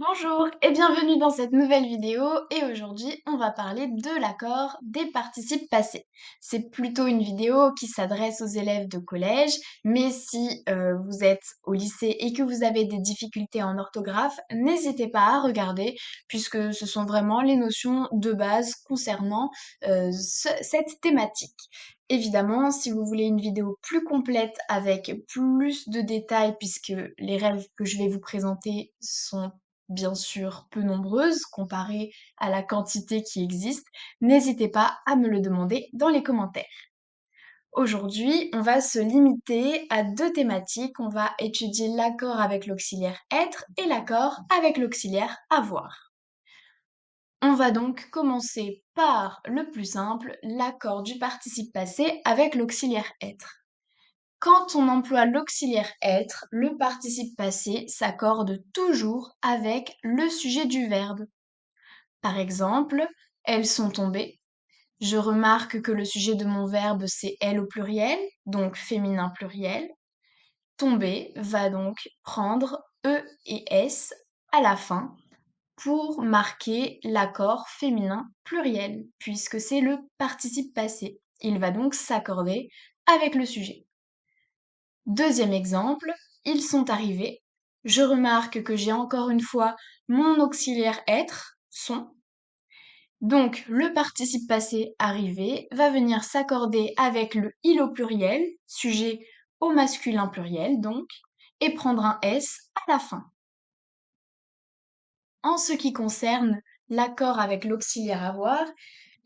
Bonjour et bienvenue dans cette nouvelle vidéo et aujourd'hui on va parler de l'accord des participes passés. C'est plutôt une vidéo qui s'adresse aux élèves de collège, mais si vous êtes au lycée et que vous avez des difficultés en orthographe, n'hésitez pas à regarder puisque ce sont vraiment les notions de base concernant cette thématique. Évidemment, si vous voulez une vidéo plus complète avec plus de détails, puisque les règles que je vais vous présenter sont bien sûr peu nombreuses comparées à la quantité qui existe, n'hésitez pas à me le demander dans les commentaires. Aujourd'hui, on va se limiter à deux thématiques. On va étudier l'accord avec l'auxiliaire être et l'accord avec l'auxiliaire avoir. On va donc commencer par le plus simple, l'accord du participe passé avec l'auxiliaire être. Quand on emploie l'auxiliaire être, le participe passé s'accorde toujours avec le sujet du verbe. Par exemple, elles sont tombées. Je remarque que le sujet de mon verbe c'est elles au pluriel, donc féminin pluriel. Tomber va donc prendre e et s à la fin pour marquer l'accord féminin pluriel, puisque c'est le participe passé. Il va donc s'accorder avec le sujet. Deuxième exemple, ils sont arrivés. Je remarque que j'ai encore une fois mon auxiliaire être, sont. Donc, le participe passé arrivé va venir s'accorder avec le il au pluriel, sujet au masculin pluriel donc, et prendre un S à la fin. En ce qui concerne l'accord avec l'auxiliaire avoir,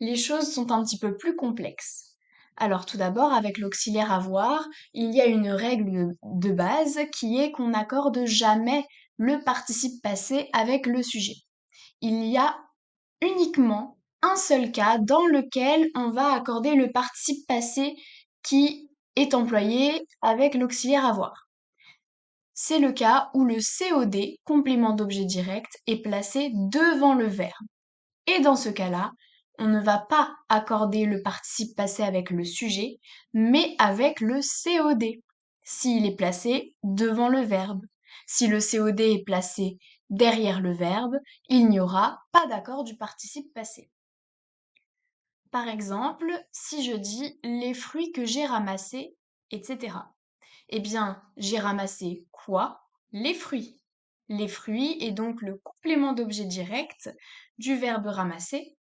les choses sont un petit peu plus complexes. Alors tout d'abord, avec l'auxiliaire avoir, il y a une règle de base qui est qu'on n'accorde jamais le participe passé avec le sujet. Il y a uniquement un seul cas dans lequel on va accorder le participe passé qui est employé avec l'auxiliaire avoir. C'est le cas où le COD, complément d'objet direct, est placé devant le verbe. Et dans ce cas-là, on ne va pas accorder le participe passé avec le sujet, mais avec le COD, s'il est placé devant le verbe. Si le COD est placé derrière le verbe, il n'y aura pas d'accord du participe passé. Par exemple, si je dis les fruits que j'ai ramassés, etc. Eh bien, j'ai ramassé quoi? Les fruits. Les fruits est donc le complément d'objet direct du verbe ramasser.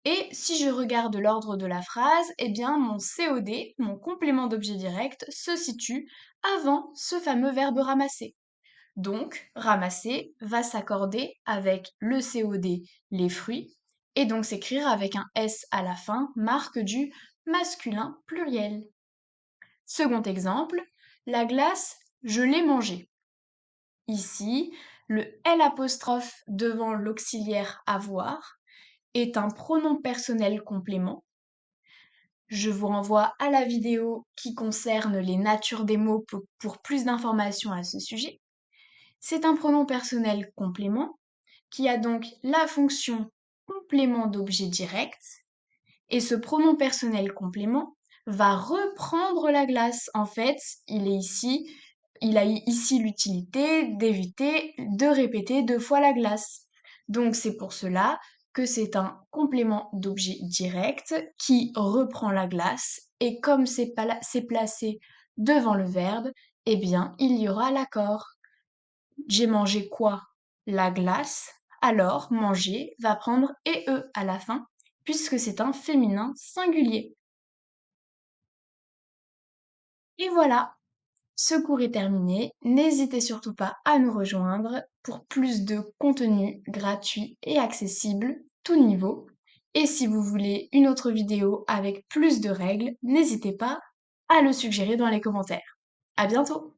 Et si je regarde l'ordre de la phrase, eh bien mon COD, mon complément d'objet direct, se situe avant ce fameux verbe ramasser. Donc, ramasser va s'accorder avec le COD, les fruits, et donc s'écrire avec un S à la fin, marque du masculin pluriel. Second exemple, la glace, je l'ai mangée. Ici, le L' devant l'auxiliaire avoir est un pronom personnel complément. Je vous renvoie à la vidéo qui concerne les natures des mots pour plus d'informations à ce sujet. C'est un pronom personnel complément qui a donc la fonction complément d'objet direct et ce pronom personnel complément va reprendre la glace. En fait, il a ici l'utilité d'éviter de répéter deux fois la glace. Donc c'est pour cela que c'est un complément d'objet direct qui reprend la glace et comme c'est placé devant le verbe, eh bien il y aura l'accord. J'ai mangé quoi? La glace. Alors, manger va prendre e à la fin, puisque c'est un féminin singulier. Et voilà, ce cours est terminé. N'hésitez surtout pas à nous rejoindre pour plus de contenu gratuit et accessible, tout niveau. Et si vous voulez une autre vidéo avec plus de règles, n'hésitez pas à le suggérer dans les commentaires. À bientôt!